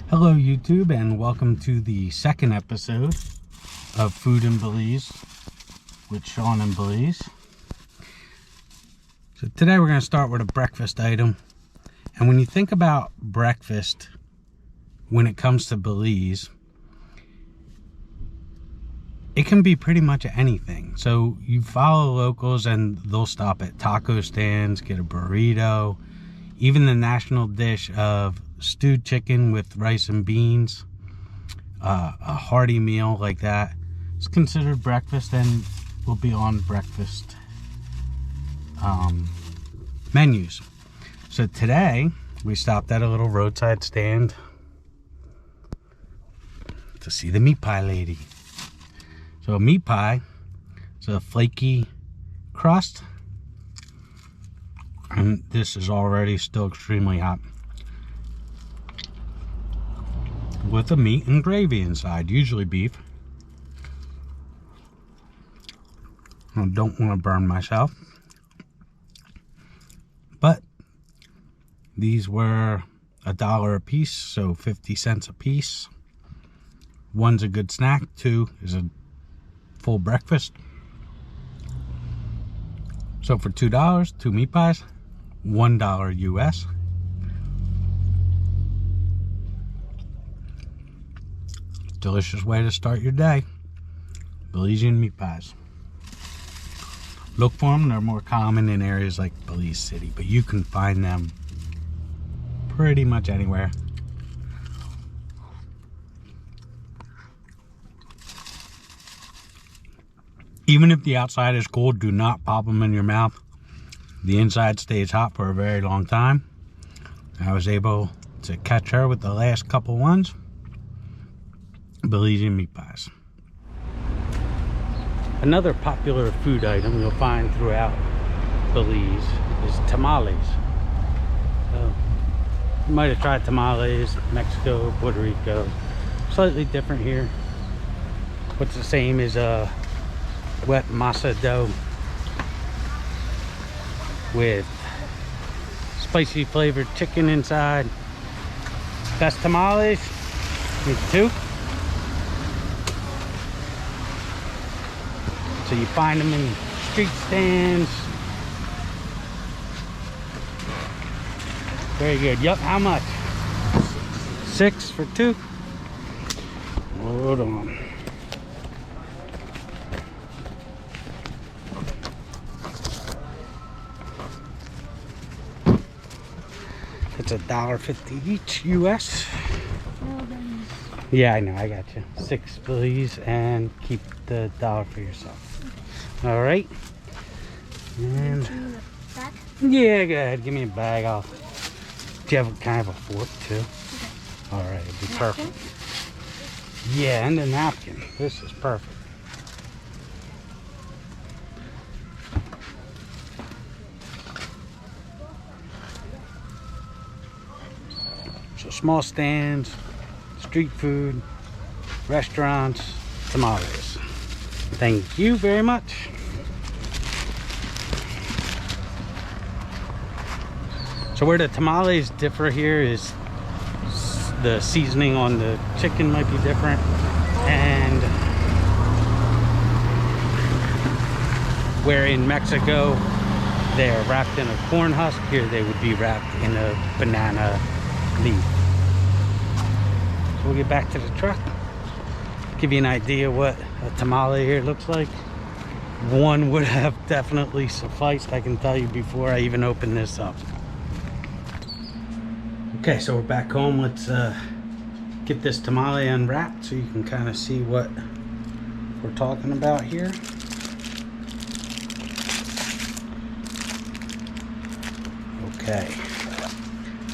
Hello YouTube, and welcome to the second episode of Food in Belize with Shawn in Belize. So today we're going to start with a breakfast item. And when you think about breakfast when it comes to Belize, it can be pretty much anything. So you follow locals and they'll stop at taco stands, get a burrito, even the national dish of stewed chicken with rice and beans, a hearty meal like that. It's considered breakfast and will be on breakfast menus. So today we stopped at a little roadside stand to see the meat pie lady. So a meat pie is a flaky crust, and this is already still extremely hot, with a meat and gravy inside, usually beef. I don't want to burn myself, but these were $1 a piece, so 50 cents a piece. One's a good snack, two is a full breakfast. So for $2, two meat pies, $1 US. Delicious way to start your day. Belizean meat pies. Look for them. They're more common in areas like Belize City, but you can find them pretty much anywhere. Even if the outside is cold, do not pop them in your mouth. The inside stays hot for a very long time. I was able to catch her with the last couple ones. Belizean meat pies. Another popular food item you'll find throughout Belize is tamales. So you might have tried tamales in Mexico, Puerto Rico. Slightly different here. What's the same is wet masa dough with spicy flavored chicken inside. Best tamales, me too. So you find them in street stands. Very good. Yup, how much? 6 for 2. Hold on. It's $1.50 each US. Yeah, I know, I got you. 6 Belize, and keep the $1 for yourself. All right. And yeah, go ahead, give me a bag. Do you have kind of a fork too? Okay. All right, it'd be perfect. Yeah, and a napkin. This is perfect. So small stands, street food, restaurants, tamales. Thank you very much. So where the tamales differ here is the seasoning on the chicken might be different, and where in Mexico they're wrapped in a corn husk, here they would be wrapped in a banana leaf. So we'll get back to the truck, give you an idea what a tamale here looks like. One would have definitely sufficed, I can tell you, before I even open this up. Okay, so we're back home. Let's get this tamale unwrapped so you can kind of see what we're talking about here. Okay,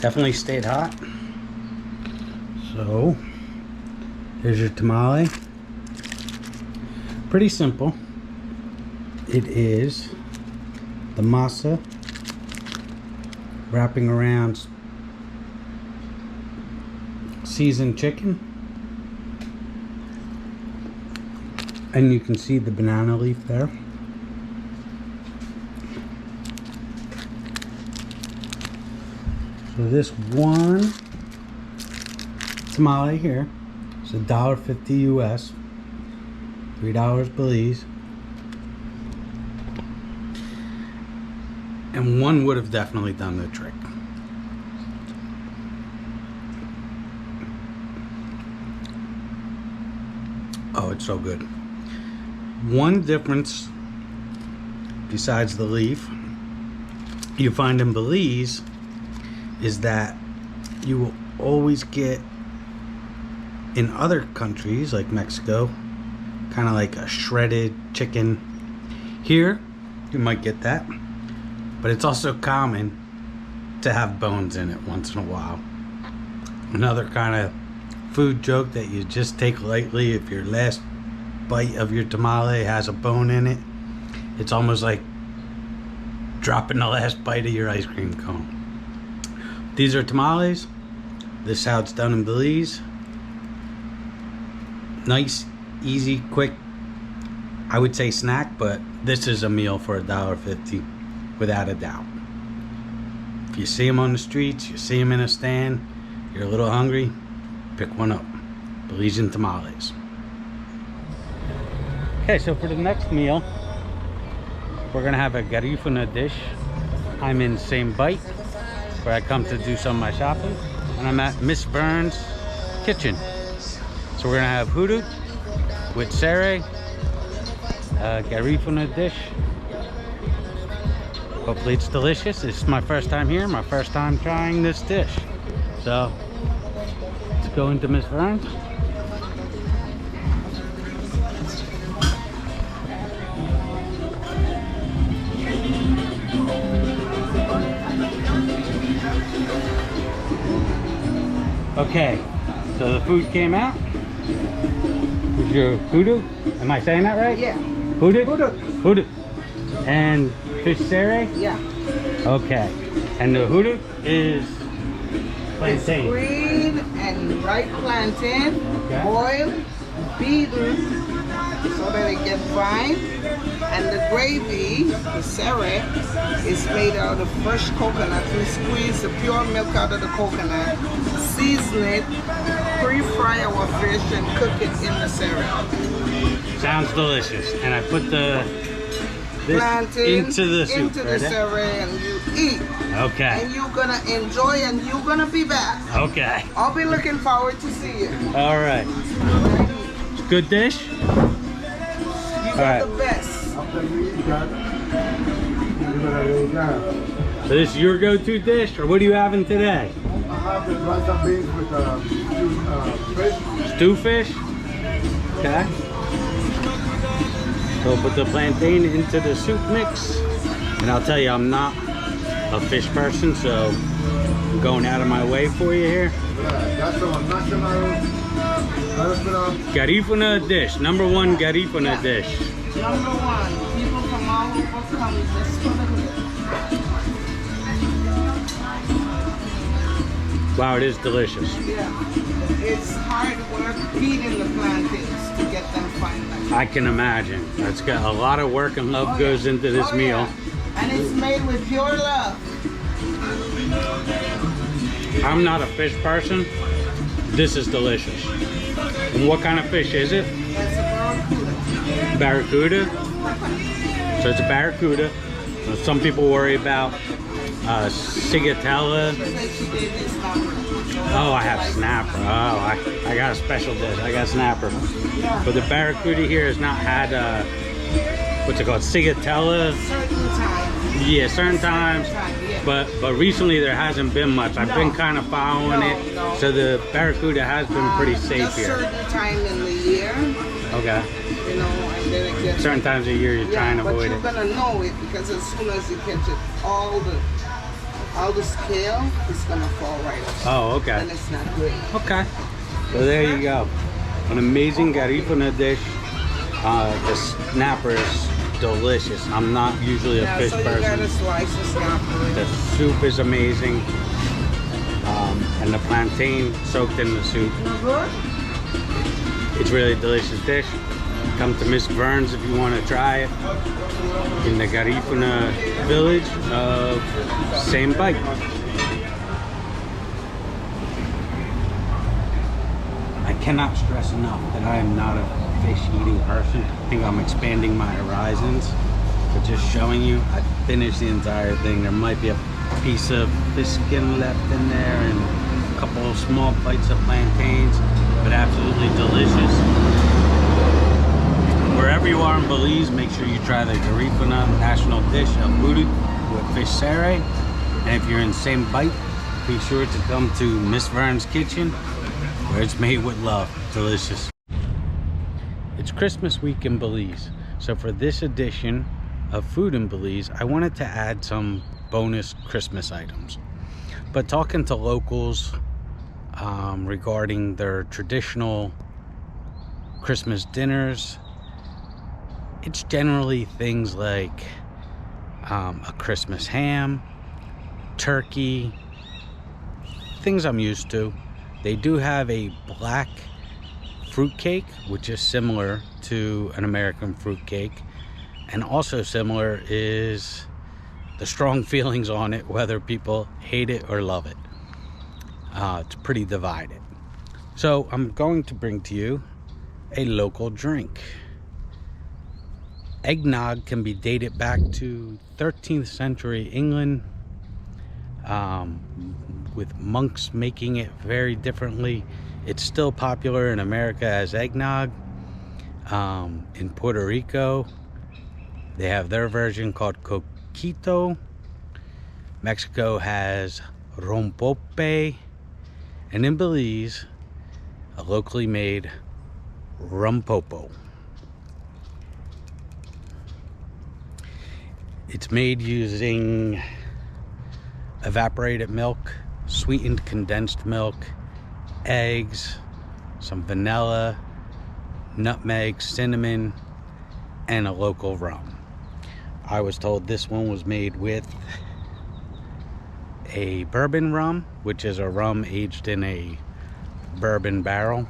definitely stayed hot. So here's your tamale. Pretty simple. It is the masa wrapping around seasoned chicken, and you can see the banana leaf there. So this one tamale here. It's $1.50 US, $3 Belize. And one would have definitely done the trick. Oh, it's so good. One difference besides the leaf you find in Belize is that you will always get in other countries like Mexico kind of like a shredded chicken. Here you might get that, but it's also common to have bones in it once in a while. Another kind of food joke that you just take lightly: if your last bite of your tamale has a bone in it, it's almost like dropping the last bite of your ice cream cone. These are tamales. This is how it's done in Belize. Nice, easy, quick, I would say snack, but this is a meal for $1.50 without a doubt. If you see them on the streets, you see them in a stand, you're a little hungry, pick one up. Belizean tamales. Okay, so for the next meal, we're gonna have a Garifuna dish. I'm in Same Bite, where I come to do some of my shopping, and I'm at Miss Vern's kitchen. So we're gonna have hudut with sere, Garifuna dish. Hopefully it's delicious. This is my first time here, my first time trying this dish. So let's go into Miss Vern's. Okay, so the food came out. Here's your hudut. Am I saying that right? Yeah. Hudut? Hudut. Hudut. And fish sere? Yeah. Okay. And the hudut is It's plantain. green and ripe plantain, Okay. boiled, beaten so that it gets fine. And the gravy, the sere, is made out of fresh coconut. We squeeze the pure milk out of the coconut, season it, pre-fry our fish, and cook it in the sere. Sounds delicious. And I put this Plantain into the soup. into the right? sere, and you eat. Okay. And you're gonna enjoy, and you're gonna be back. Okay. I'll be looking forward to see you. All right. Good dish? You got the best. So this is your go-to dish, or what are you having today? I have the rice and beans with fish. Stew fish? Okay. So put the plantain into the soup mix. And I'll tell you, I'm not a fish person, so I'm going out of my way for you here. That's our national Garifuna dish, #1 Garifuna dish. Number one, people from all over come just for the hood. Wow, it is delicious. Yeah. It's hard work beating the plantains to get them fine like that. I can imagine. It's got a lot of work and love goes into this meal. Yeah. And it's made with pure love. I'm not a fish person. This is delicious. And what kind of fish is it? That's a Barracuda. barracuda. So it's a barracuda. Some people worry about cigatella. Oh, I have snapper. Oh, I got a special dish. I got snapper. But the barracuda here has not had what's it called? Cigatella. Certain times. Yeah, certain times. But recently there hasn't been much. I've been kind of following it. No. So the barracuda has been pretty safe Just here. certain time in the year, Okay. you know, and then it gets Certain times of year you're trying to avoid it. But you're gonna know it because as soon as you catch it, all the scale is gonna fall right off. Oh, okay. And it's not good. Okay. So there you go. An amazing Garifuna dish. The snapper is delicious. I'm not usually a fish so you person. gotta slice the snapper. The soup is amazing. And the plantain soaked in the soup. Good? It's really a delicious dish. Come to Miss Vern's if you want to try it. In the Garifuna village of Same Bite. cannot stress enough that I am not a fish eating person. I think I'm expanding my horizons, but just showing you, I finished the entire thing. There might be a piece of fish skin left in there and a couple of small bites of plantains, but absolutely delicious. Wherever you are in Belize, make sure you try the Garifuna national dish of hudut with fish sere. And if you're in St. Bite, be sure to come to Miss Vern's Kitchen, where it's made with love. Delicious. It's Christmas week in Belize, so for this edition of Food in Belize, I wanted to add some bonus Christmas items. But talking to locals regarding their traditional Christmas dinners, it's generally things like a Christmas ham, turkey, things I'm used to. They do have a black fruit cake, which is similar to an American fruit cake, and also similar is the strong feelings on it, whether people hate it or love it. It's pretty divided. So I'm going to bring to you a local drink. Eggnog can be dated back to 13th century England, with monks making it very differently. It's still popular in America as eggnog. In Puerto Rico, they have their version called coquito. Mexico has Rum Popo. And in Belize, a locally made Rum Popo. It's made using evaporated milk, sweetened condensed milk, eggs, some vanilla, nutmeg, cinnamon, and a local rum. I was told this one was made with a bourbon rum, which is a rum aged in a bourbon barrel.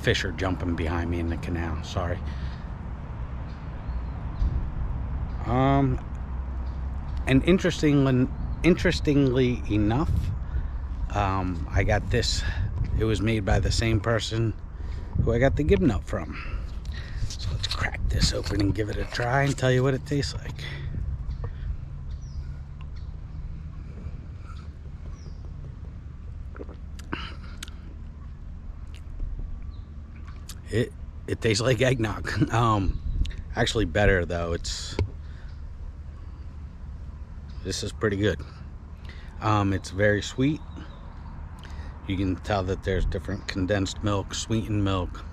Fish are jumping behind me in the canal, sorry. And interestingly enough, I got this. It was made by the same person who I got the Gib Nut from. So let's crack this open and give it a try and tell you what it tastes like. It tastes like eggnog. Actually better though. This is pretty good. It's very sweet. You can tell that there's different condensed milk, sweetened milk.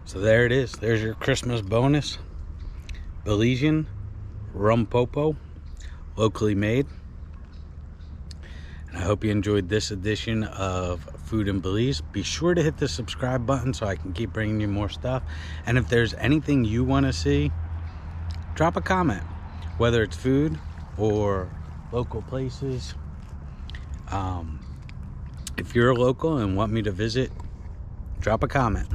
So there it is. There's your Christmas bonus. Belizean Rum Popo, locally made. And I hope you enjoyed this edition of Food in Belize. Be sure to hit the subscribe button so I can keep bringing you more stuff. And if there's anything you want to see, drop a comment, whether it's food or local places. If you're a local and want me to visit, drop a comment.